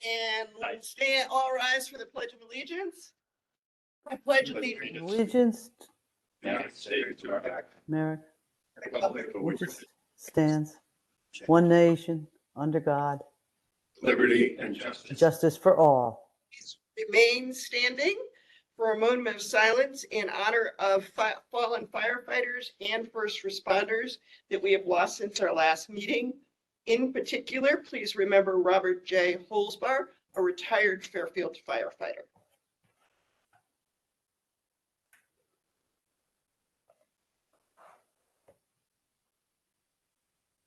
and let's all rise for the Pledge of Allegiance. I pledge allegiance Allegiance, United States of America, America, the republic for which which stands one nation, under God, liberty and justice. justice for all. remain standing for a moment of silence in honor of fallen firefighters and first responders that we have lost since our last meeting. In particular, please remember Robert J. Holzbar, a retired Fairfield firefighter.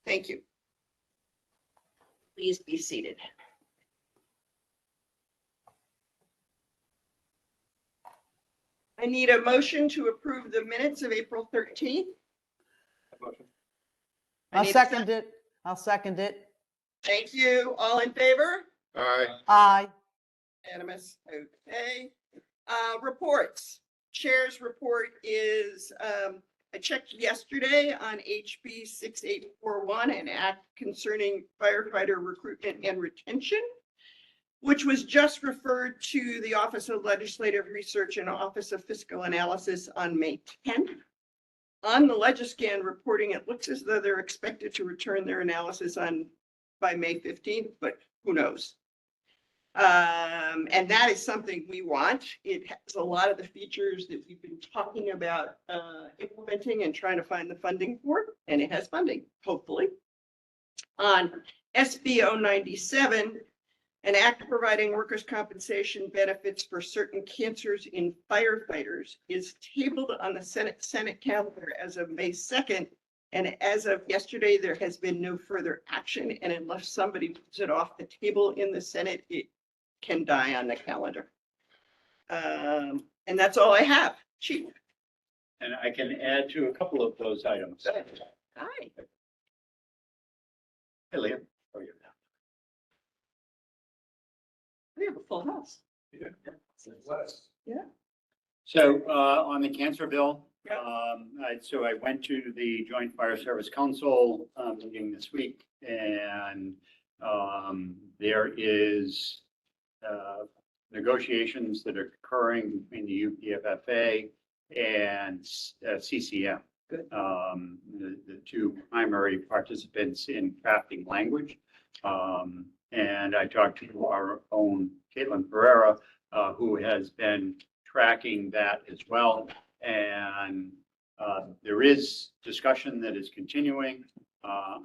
Thank you. Please be seated. I need a motion to approve the minutes of April 13th. I I'll need a second it. I'll second it. Thank you. All in favor? Aye. Aye. Unanimous. Okay. Reports. Chair's report is, I checked yesterday on HB 6841, an act concerning firefighter recruitment and retention, which was just referred to the Office of Legislative Research and Office of Fiscal Analysis on May 10th. On the Legiscan reporting, it looks as though they're expected to return their analysis by May 15th, but who knows? And that is something we want. It has a lot of the features that we've been talking about implementing and trying to find the funding for, and it has funding, hopefully. On SB 097, an act providing workers' compensation benefits for certain cancers in firefighters is tabled on the Senate calendar as of May 2nd. And as of yesterday, there has been no further action. And unless somebody puts it off the table in the Senate, it can die on the calendar. And that's all I have. Chief. And I can add to a couple of those items. Hi. Hey, Liam. How are you? We have a full house. So on the cancer bill, Yeah. so I went to the Joint Fire Service Council meeting this week, and there is negotiations that are occurring between the UPFFA and CCM. Good. The two primary participants in crafting language. And I talked to our own Caitlin Pereira, who has been tracking that as well. And there is discussion that is continuing.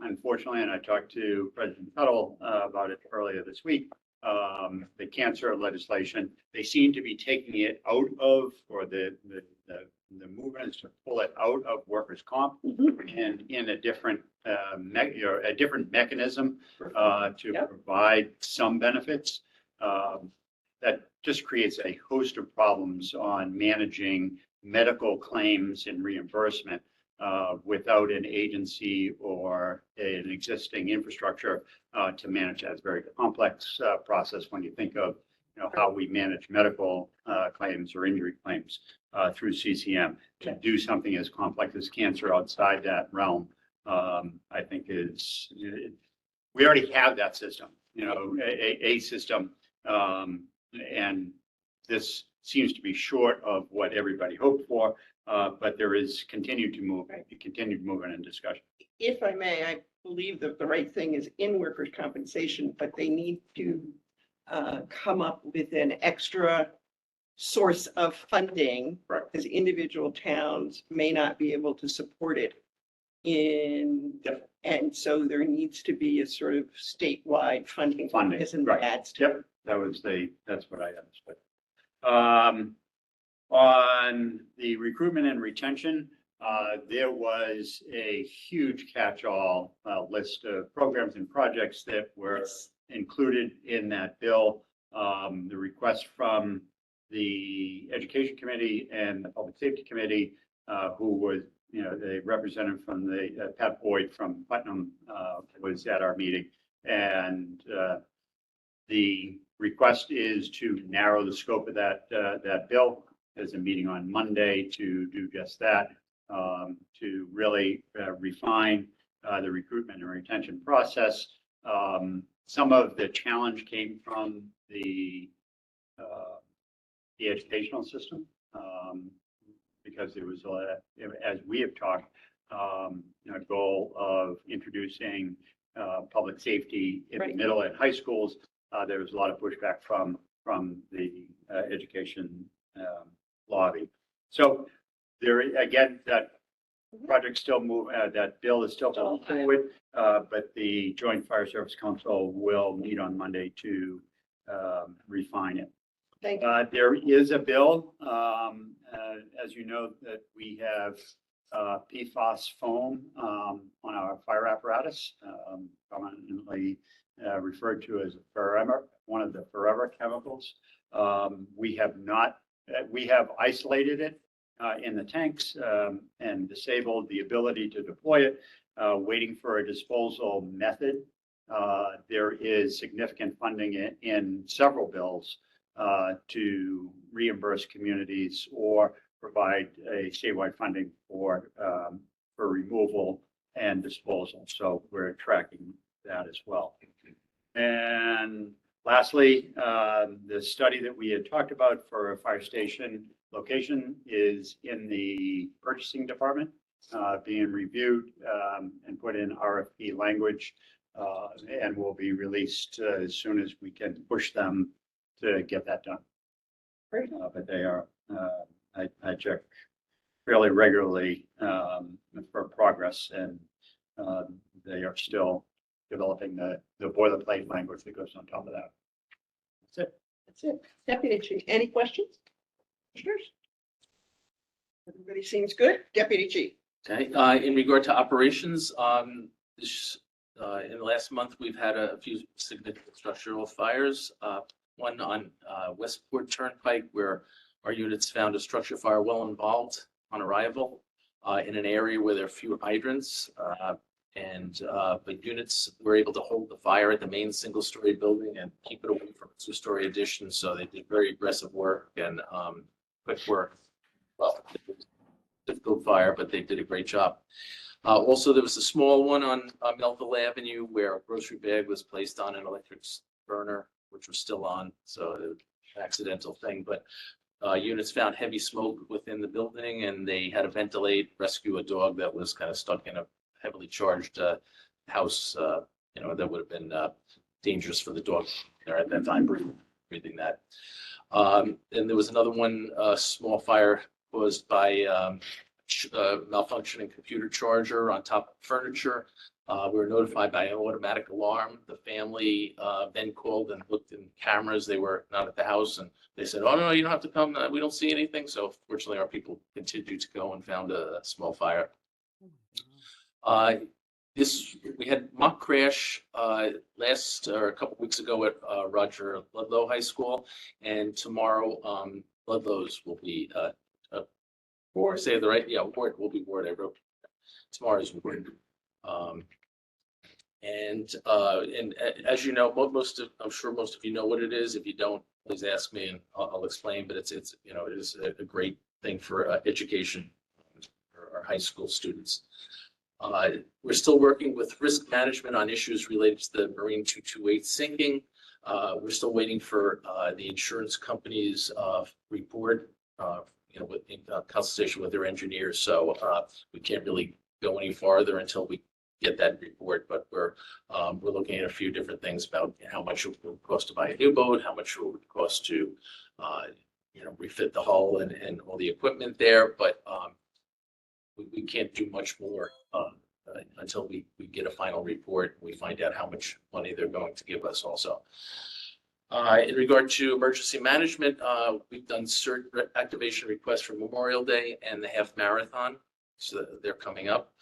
Unfortunately, and I talked to President Tuttle about it earlier this week, the cancer legislation, they seem to be taking it out of, or the movement is to pull it out of workers' comp and in a different mechanism to provide some benefits. That just creates a host of problems on managing medical claims and reimbursement without an agency or an existing infrastructure to manage that. It's a very complex process when you think of how we manage medical claims or injury claims through CCM. To do something as complex as cancer outside that realm, I think is, we already have that system, a system, and this seems to be short of what everybody hoped for, but there is continued movement and discussion. If I may, I believe that the right thing is in workers' compensation, but they need to come up with an extra source of funding, because individual towns may not be able to support it and so there needs to be a sort of statewide funding. Isn't Right. that? Yep, that's what I understood. On the recruitment and retention, there was a huge catch-all list of programs and projects that were included in that bill. The request from the Education Committee and the Public Safety Committee, who was, the representative from the Pat Boyd from Putnam was at our meeting. And the request is to narrow the scope of that bill. There's a meeting on Monday to do just that, to really refine the recruitment and retention process, Some of the challenge came from the educational system, because there was, as we have talked, a goal of introducing public safety in the Right. middle and high schools. There was a lot of pushback from the education lobby. So there, again, that project still move, that bill is still moving forward, but the Joint Fire Service Council will meet on Monday to refine it. Thank you. There is a bill, as you know, that we have PFAS foam on our fire apparatus, commonly referred to as forever, one of the forever chemicals. We have isolated it in the tanks and disabled the ability to deploy it, waiting for a disposal method. There is significant funding in several bills to reimburse communities or provide a statewide funding for removal and disposal. So we're tracking that as well. And lastly, the study that we had talked about for a fire station location is in the purchasing department, being reviewed and put in RFP language, and will be released as soon as we can push them to get that done. Great. But they are, I check fairly regularly for progress, and they are still developing the boilerplate language that goes on top of that. That's it. That's it. Deputy Chief, any questions? Commissioners? Everybody seems good. Deputy Chief. Okay, in regard to operations, in the last month, we've had a few significant structural fires. One on Westport Turnpike, where our units found a structure fire well involved on arrival in an area where there are fewer hydrants. But units were able to hold the fire at the main single-story building and keep it away from a two-story addition. So they did very aggressive work and quick work. Well, difficult fire, but they did a great job. Also, there was a small one on Melville Avenue where a grocery bag was placed on an electric burner, which was still on. So it was an accidental thing, but units found heavy smoke within the building, and they had to ventilate, rescue a dog that was kind of stuck in a heavily charged house, that would have been dangerous for the dog there at that time, breathing that. And there was another one, small fire caused by malfunctioning computer charger on top of furniture. We were notified by an automatic alarm. The family then called and looked in cameras. They were not at the house, and they said, "Oh no, you don't have to come. We don't see anything." So fortunately, our people continued to go and found a small fire. We had mock crash a couple weeks ago at Roger Ludlow High School, and tomorrow Ludlow's will be Ward. Say the right, yeah, Ward will be Ward. I wrote tomorrow's Ward. And as you know, I'm sure most of you know what it is. If you don't, please ask me and I'll explain. But it is a great thing for education for our high school students. We're still working with risk management on issues related to the Marine 228 sinking. We're still waiting for the insurance company's report, in consultation with their engineers. So we can't really go any farther until we get that report. But we're looking at a few different things about how much it would cost to buy a new boat, how much it would cost to refit the hull and all the equipment there. But we can't do much more until we get a final report and we find out how much money they're going to give us also. In regard to emergency management, we've done CERT activation requests for Memorial Day and the half marathon, so they're coming up.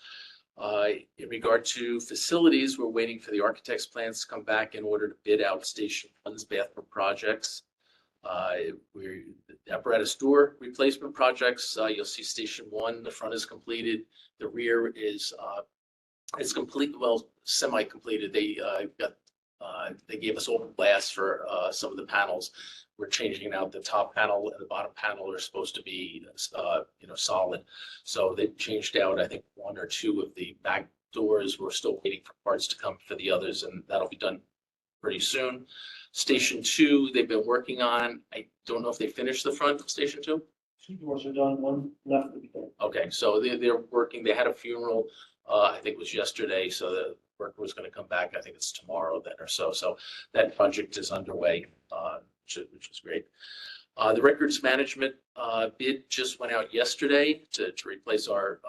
In regard to facilities, we're waiting for the architect's plans to come back in order to bid out Station 1's bathroom projects. The apparatus door replacement projects, you'll see Station 1, the front is completed. The rear is it's complete, well, semi-completed. They gave us all glass for some of the panels. We're changing out the top panel and the bottom panel are supposed to be solid. So they changed out, I think, one or two of the back doors. We're still waiting for parts to come for the others, and that'll be done pretty soon. Station 2, they've been working on. I don't know if they finished the front of Station 2. 2 doors are done, 1 left to be done. Okay, so they're working. They had a funeral, I think it was yesterday, so the worker was going to come back. I think it's tomorrow then or so. So that project is underway, which is great. The records management bid just went out yesterday to replace our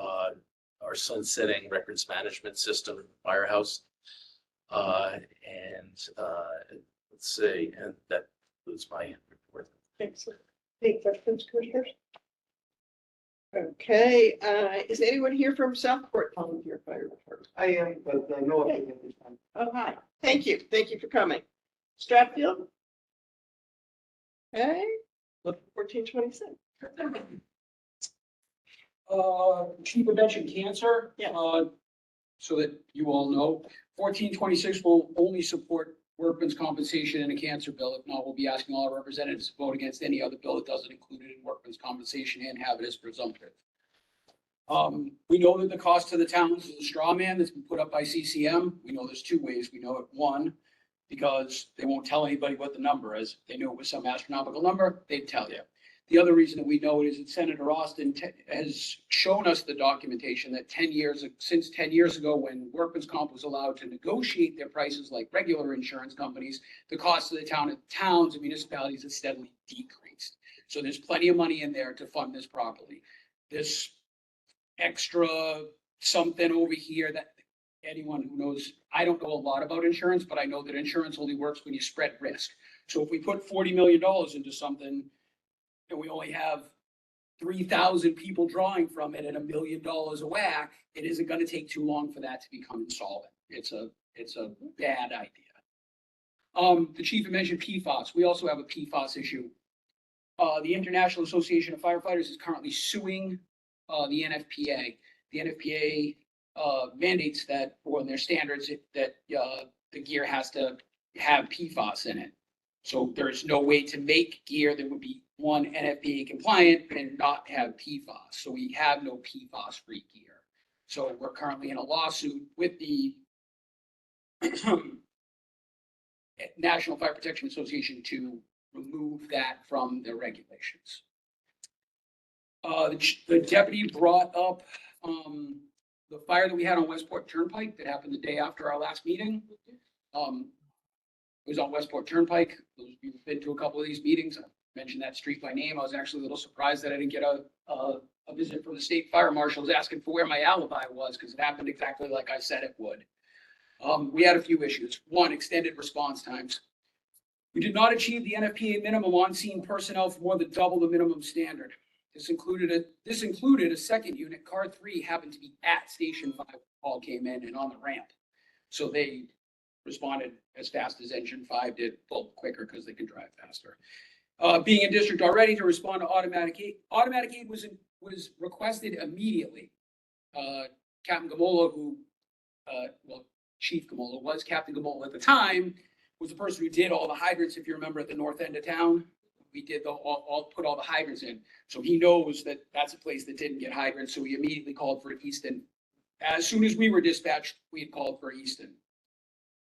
sunsetting records management system, Firehouse. Let's see, and that was my report. Excellent. Any questions, commissioners? Okay, is anyone here from Southport Volunteer Fire Department? I am, but I know of this time. Oh, hi. Thank you. Thank you for coming. Stratfield? Okay, look, 1426. Chief mentioned cancer. Yeah. So that you all know, 1426 will only support workman's compensation in a cancer bill. If not, we'll be asking all our representatives to vote against any other bill that doesn't include it in workman's compensation and have it as presumptive. We know that the cost to the towns is a straw man that's been put up by CCM. We know there's 2 ways. We know it. One, because they won't tell anybody what the number is. If they knew it was some astronomical number, they'd tell you. The other reason that we know it is that Senator Austin has shown us the documentation that since 10 years ago, when workman's comp was allowed to negotiate their prices like regular insurance companies, the cost of the towns and municipalities has steadily decreased. So there's plenty of money in there to fund this properly. This extra something over here that anyone who knows, I don't know a lot about insurance, but I know that insurance only works when you spread risk. So if we put $40 million into something, and we only have 3,000 people drawing from it at $1 million a whack, it isn't going to take too long for that to become insolvent. It's a bad idea. The chief had mentioned PFAS. We also have a PFAS issue. The International Association of Firefighters is currently suing the NFPA. The NFPA mandates that, or in their standards, that the gear has to have PFAS in it. So there's no way to make gear that would be NFPA compliant and not have PFAS. So we have no PFAS free gear. So we're currently in a lawsuit with the National Fire Protection Association to remove that from their regulations. The deputy brought up the fire that we had on Westport Turnpike that happened the day after our last meeting. It was on Westport Turnpike. Those of you who've been to a couple of these meetings, I mentioned that street by name. I was actually a little surprised that I didn't get a visit from the state fire marshals asking for where my alibi was, because it happened exactly like I said it would. We had a few issues. One, extended response times. We did not achieve the NFPA minimum on-scene personnel for more than double the minimum standard. This included a second unit, car 3, happened to be at Station 5. All came in and on the ramp. So they responded as fast as Engine 5 did, well, quicker because they can drive faster. Being in district already to respond to automatic aid. Automatic aid was requested immediately. Captain Gamola, Chief Gamola was Captain Gamola at the time, was the person who did all the hydrants, if you remember, at the north end of town. We did put all the hydrants in. So he knows that that's a place that didn't get hydrants. So we immediately called for Easton. As soon as we were dispatched, we had called for Easton.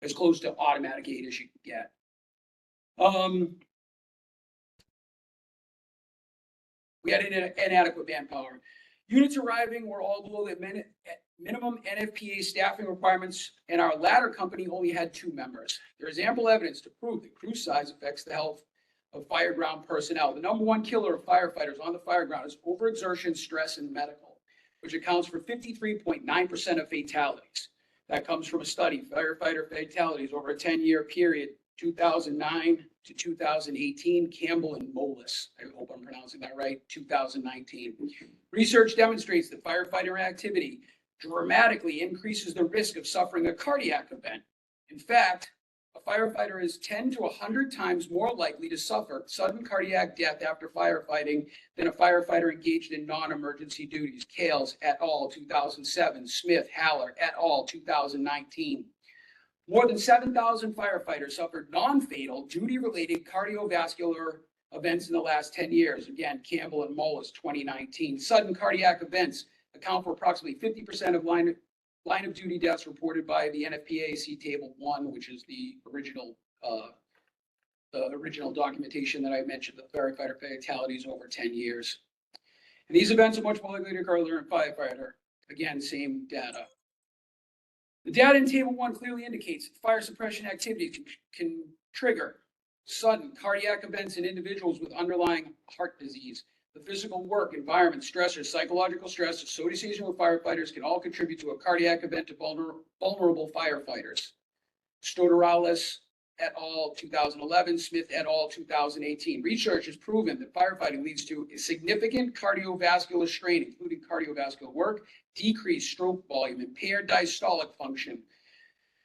As close to automatic aid as you could get. We had inadequate manpower. Units arriving were all below the minimum NFPA staffing requirements, and our ladder company only had 2 members. There is ample evidence to prove that crew size affects the health of fireground personnel. The #1 killer of firefighters on the fireground is overexertion, stress, and medical, which accounts for 53.9% of fatalities. That comes from a study, firefighter fatalities over a 10-year period, 2009 to 2018, Campbell and Moelis. I hope I'm pronouncing that right, 2019. Research demonstrates that firefighter activity dramatically increases the risk of suffering a cardiac event. In fact, a firefighter is 10 to 100 times more likely to suffer sudden cardiac death after firefighting than a firefighter engaged in non-emergency duties. Kales et al. 2007, Smith, Haller et al. 2019. More than 7,000 firefighters suffered non-fatal duty-related cardiovascular events in the last 10 years. Again, Campbell and Moelis 2019. Sudden cardiac events account for approximately 50% of line line of duty deaths reported by the NFPA, see table 1, which is the original documentation that I mentioned, the firefighter fatalities over 10 years. And these events are much more likely to occur during a firefighter. Again, same data. The data in table 1 clearly indicates that fire suppression activities can trigger sudden cardiac events in individuals with underlying heart disease. The physical work, environment, stressors, psychological stress, association with firefighters can all contribute to a cardiac event to vulnerable firefighters. Stodorales et al. 2011, Smith et al. 2018. Research has proven that firefighting leads to a significant cardiovascular strain, including cardiovascular work, decreased stroke volume, impaired diastolic function,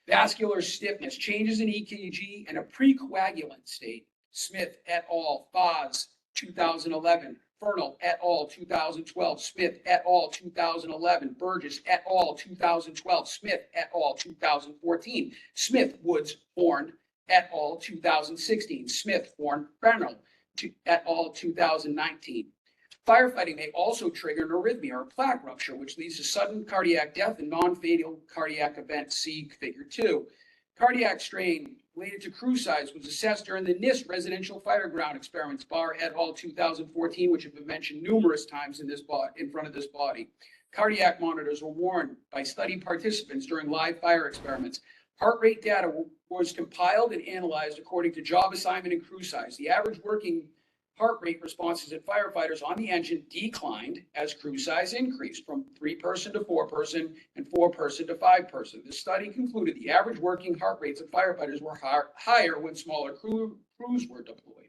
vascular stiffness, changes in EKG, and a precoagulant state. Smith et al. Foz 2011. Fernal et al. 2012, Smith et al. 2011, Burgess et al. 2012, Smith et al. 2014, Smith, Woods, Horn et al. 2016, Smith, Horn, Fernal et al. 2019. Firefighting may also trigger an arrhythmia or plaque rupture, which leads to sudden cardiac death and non-fatal cardiac events. See Figure 2. Cardiac strain related to crew size was assessed during the NIST residential fireground experiments, Barr et al. 2014, which have been mentioned numerous times in front of this body. Cardiac monitors were worn by study participants during live fire experiments. Heart rate data was compiled and analyzed according to job assignment and crew size. The average working heart rate responses at firefighters on the engine declined as crew size increased from 3-person to 4-person and 4-person to 5-person. The study concluded the average working heart rates of firefighters were higher when smaller crews were deployed.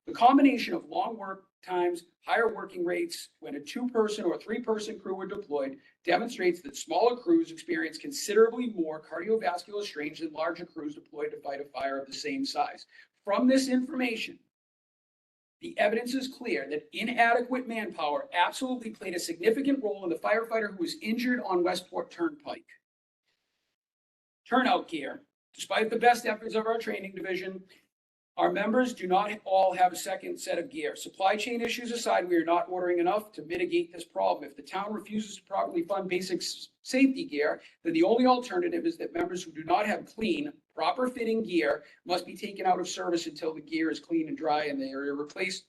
The combination of long work times, higher working rates when a 2-person or 3-person crew were deployed demonstrates that smaller crews experience considerably more cardiovascular strains than larger crews deployed to fight a fire of the same size. From this information, the evidence is clear that inadequate manpower absolutely played a significant role in the firefighter who was injured on Westport Turnpike. Turnout gear. Despite the best efforts of our training division, our members do not all have a second set of gear. Supply chain issues aside, we are not ordering enough to mitigate this problem. If the town refuses to properly fund basic safety gear, then the only alternative is that members who do not have clean, proper fitting gear must be taken out of service until the gear is clean and dry and they are replaced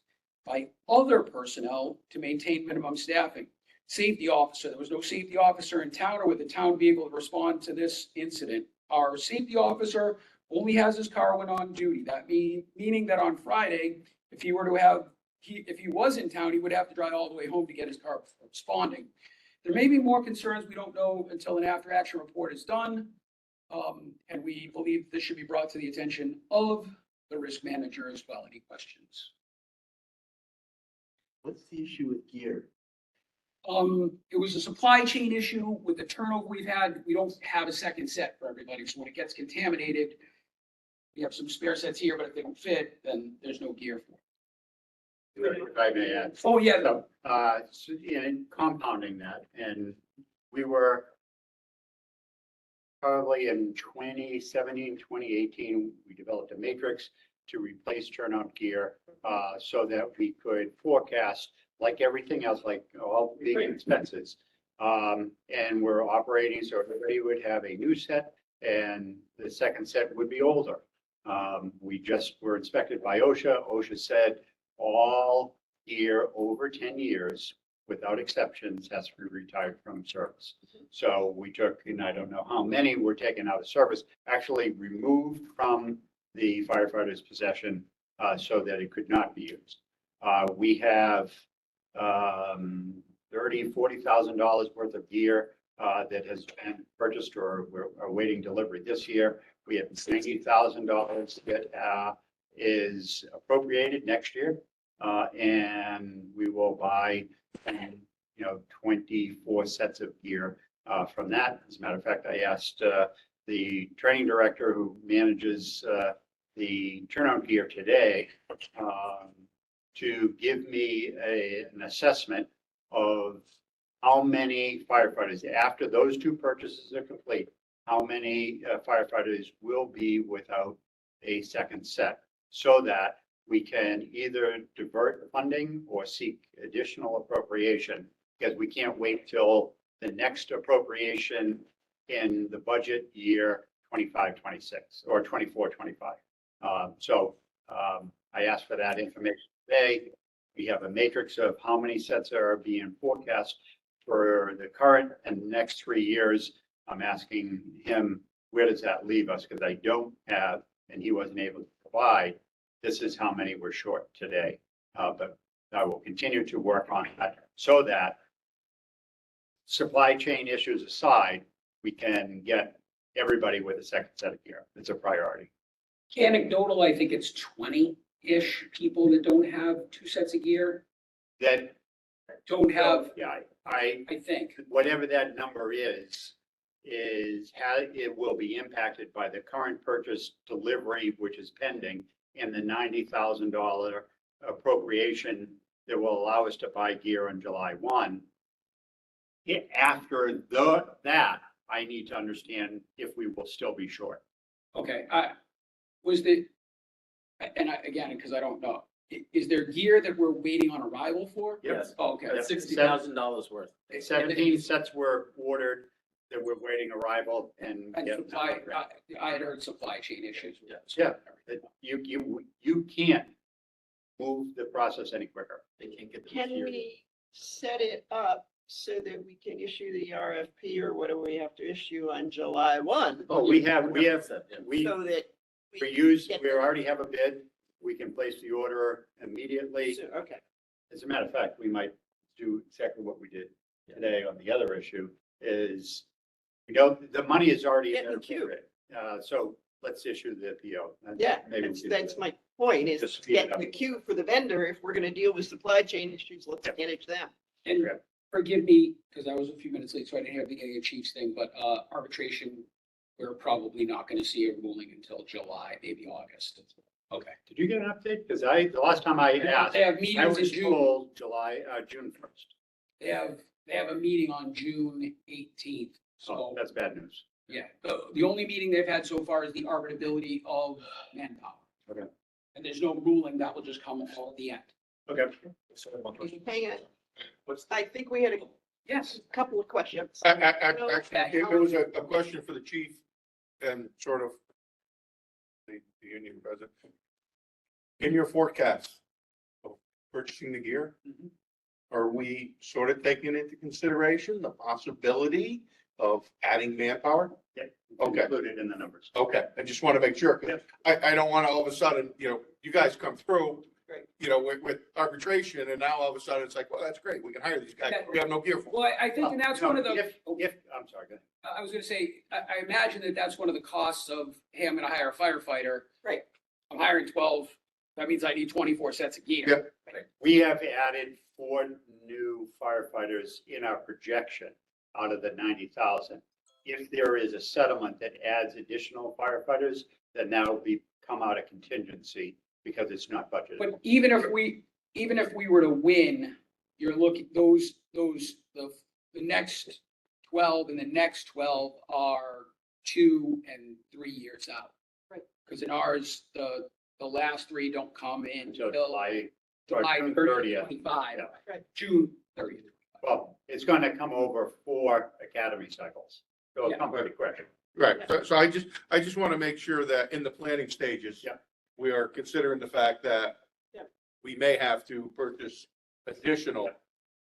by other personnel to maintain minimum staffing. Safety officer. There was no safety officer in town or with the town vehicle to respond to this incident. Our safety officer only has his car when on duty. That meaning that on Friday, if he was in town, he would have to drive all the way home to get his car responding. There may be more concerns we don't know until an after-action report is done. And we believe this should be brought to the attention of the risk manager as well. Any questions? What's the issue with gear? It was a supply chain issue with the turnover we've had. We don't have a second set for everybody. So when it gets contaminated, we have some spare sets here, but if they don't fit, then there's no gear for it. If I may add. Oh, yeah. So, so in compounding that, and we were probably in 2017, 2018, we developed a matrix to replace turnout gear so that we could forecast, like everything else, like all big expenses. And we're operating, so everybody would have a new set and the second set would be older. We just were inspected by OSHA. OSHA said all gear over 10 years, without exceptions, has to be retired from service. So we took, and I don't know how many were taken out of service, actually removed from the firefighter's possession so that it could not be used. We have $30,000, $40,000 worth of gear that has been purchased or we're awaiting delivery this year. We have $90,000 that is appropriated next year. And we will buy, 24 sets of gear from that. As a matter of fact, I asked the training director who manages the turnout gear today to give me an assessment of how many firefighters, after those two purchases are complete, how many firefighters will be without a second set, so that we can either divert funding or seek additional appropriation, because we can't wait till the next appropriation in the budget year 25, 26 or 24, 25. So I asked for that information today. We have a matrix of how many sets are being forecast for the current and next 3 years. I'm asking him, where does that leave us? Because I don't have, and he wasn't able to provide, this is how many we're short today. But I will continue to work on that so that supply chain issues aside, we can get everybody with a second set of gear. It's a priority. Anecdotal, I think it's 20-ish people that don't have 2 sets of gear, That, don't have, yeah, I, I think. whatever that number is how it will be impacted by the current purchase delivery, which is pending, and the $90,000 appropriation that will allow us to buy gear on July 1. After that, I need to understand if we will still be short. Okay, again, because I don't know, is there gear that we're waiting on arrival for? Yes. Oh, okay. Yes. $60,000 worth. 17 sets were ordered that we're waiting arrival and. And getting- supply, I had heard supply chain issues. with that. Yeah. that You can't move the process any quicker. They can't get the Can material. we set it up so that we can issue the RFP, or what do we have to issue on July 1? Oh, we have, Yeah. we So that. we already have a bid. We can place the order immediately. Okay, As a matter of fact, we might do exactly what we did today on the other issue is, the money is already Get in in the the queue. So let's issue the PO. yeah, Maybe we that's, could- that's my point, is Just speed it get up. the queue for the vendor. If we're gonna deal with supply chain issues, let's Yep. manage them. And Okay. forgive me, because I was a few minutes late, so I didn't hear the beginning of Chief's thing, but arbitration, we're probably not going to see a ruling until July, maybe August. Okay. Did you get an update? Because the last time I asked, They have I meetings in was June. told June 1st. They have a meeting on June 18th. So So, that's bad news. yeah, the only meeting they've had so far is the arbitrability of manpower. Okay. And there's no ruling, that will just come all at the end. Okay. Hang on, What's I think we had a Yes. couple of questions. Actually, it was a question for the chief and sort of the union president. In your forecast of purchasing the gear, Mhm. are we sort of taking into consideration the possibility of adding manpower? Okay. Included in the numbers. Okay, I just want to make sure. 'Cause Yep. I don't want to all of a sudden, you guys come through, Right. with arbitration and now all of a sudden it's like, well, that's great. We can hire these guys. We have no gear for them. Well, I think, and that's No, one of the. If, I'm sorry, go ahead. I was gonna say, I imagine that that's one of the costs of, hey, I'm gonna hire a firefighter. Right. I'm hiring 12, that means I need 24 sets of gear. Yep. We have added 4 new firefighters in our projection out of the 90,000. If there is a settlement that adds additional firefighters, then that'll come out of contingency because it's not budgeted. But even if we were to win, you're looking, the next 12 and the next 12 are 2 and 3 years out. Right. Because in ours, the last 3 don't come in Until until July July June 30th, 30th. 25, Yeah. Right. June 30th. Well, it's going to come over 4 academy cycles. So it'll Yeah. come pretty quick. Right, so I just want to make sure that in the planning stages. Yeah. We are considering the fact that. Yeah. We may have to purchase additional,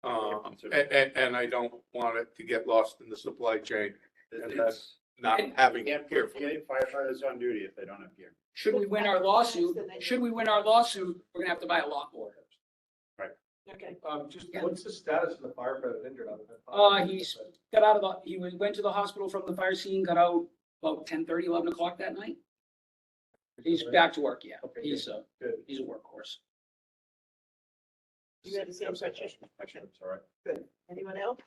and I don't want it to get lost in the supply chain and that's not And- having Can't gear put for them. firefighters on duty if they don't have gear. Should we win our lawsuit, we're gonna have to buy a lot more. Okay, Just Yeah. what's the status of the firefighter injured out of it? He's got out of he went to the hospital from the fire scene, got out about 10:30, 11 o'clock that night. He's back to work, yeah. Okay, He's good. he's a workhorse. you had the same question. Okay, That's all right. good. Anyone else?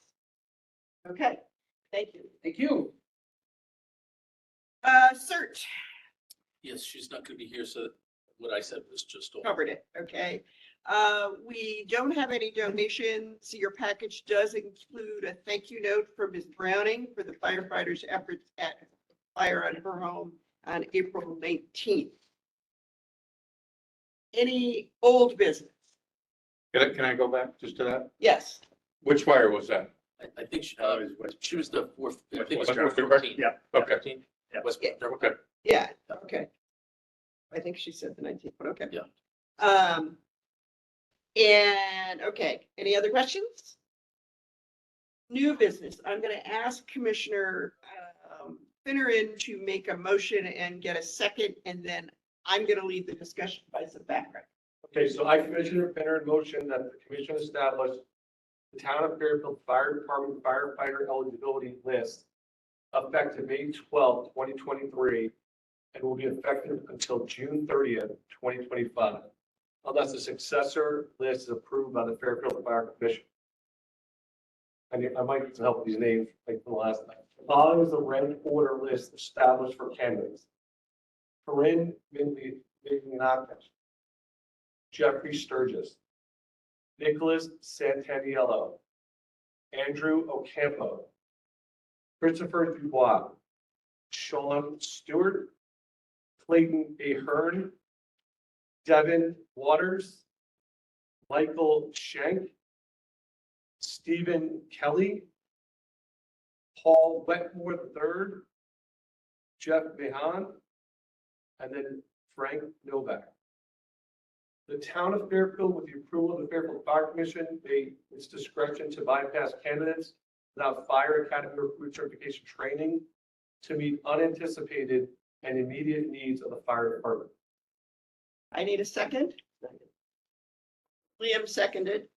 Okay, thank you. Thank you. Search, Yes, she's not gonna be here, so what I said was just. all. covered it, okay. We don't have any donations. Your package does include a thank you note from Ms. Browning for the firefighters' efforts at fire on her home on April 19th. Any old business? Can I go back just to that? Yes, Which fire was that? I think was she was the fourth, I think it was West four Norfolk? 14. Yeah. Okay. 14? Yeah. West, Yeah. Okay. Yeah, okay. I think she said the 19th, but okay. Yeah. And, okay, any other questions? New business, I'm gonna ask Commissioner Finneran to make a motion and get a second, and then I'm gonna lead the discussion by some background. Okay, so I, Commissioner Penner, motion that the commission establish the Town of Fairfield Fire Department firefighter eligibility list effective May 12th, 2023, and will be effective until June 30th, 2025, unless the successor list is approved by the Fairfield Fire Commission. I might need some help with these names, like from the last time. Following is the rank order list established for candidates. Corinne Mignakis, Jeffrey Sturgis, Nicholas Santaniello, Andrew Ocampo, Christopher Dubois, Sean Stewart, Clayton Ahern, Devin Waters, Michael Schenk, Stephen Kelly, Paul Wetmore III, Jeff Behan, and then Frank Novak. The town of Fairfield, with the approval of the Fairfield Fire Commission, made its discretion to bypass candidates without fire academy or food certification training to meet unanticipated and immediate needs of the fire department. I need a second. Liam seconded.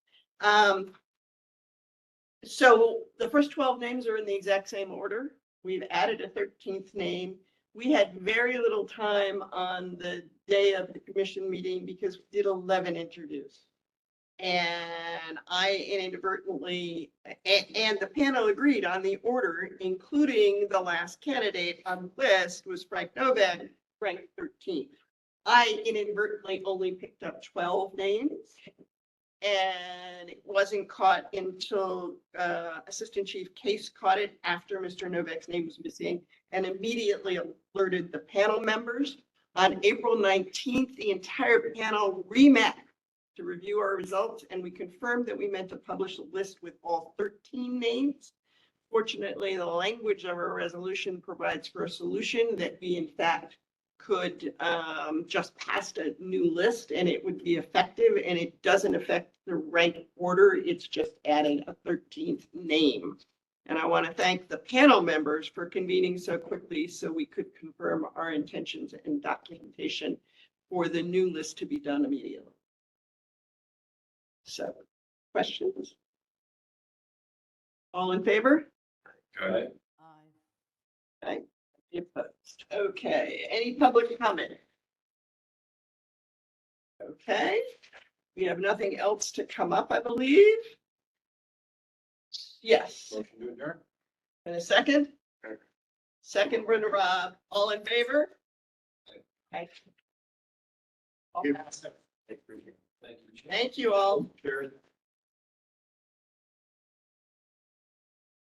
So the first 12 names are in the exact same order. We've added a 13th name. We had very little time on the day of the commission meeting because we did 11 interviews. And I inadvertently, and the panel agreed on the order, including the last candidate on the list was Frank Novak, ranked 13th. I inadvertently only picked up 12 names. And it wasn't caught until Assistant Chief Case caught it after Mr. Novak's name was missing and immediately alerted the panel members. On April 19th, the entire panel re-met to review our results, and we confirmed that we meant to publish a list with all 13 names. Fortunately, the language of our resolution provides for a solution that we in fact could just pass a new list and it would be effective, and it doesn't affect the rank order. It's just adding a 13th name. And I want to thank the panel members for convening so quickly so we could confirm our intentions and documentation for the new list to be done immediately. So, questions? All in favor? Okay. Aye. Opposed. Okay, any public comment? Okay, we have nothing else to come up, I believe. Yes, Motion to adjourn. in a second. Okay. Second, Brenda Robb, all in favor? Okay. Thank you. Thank you all. Chair,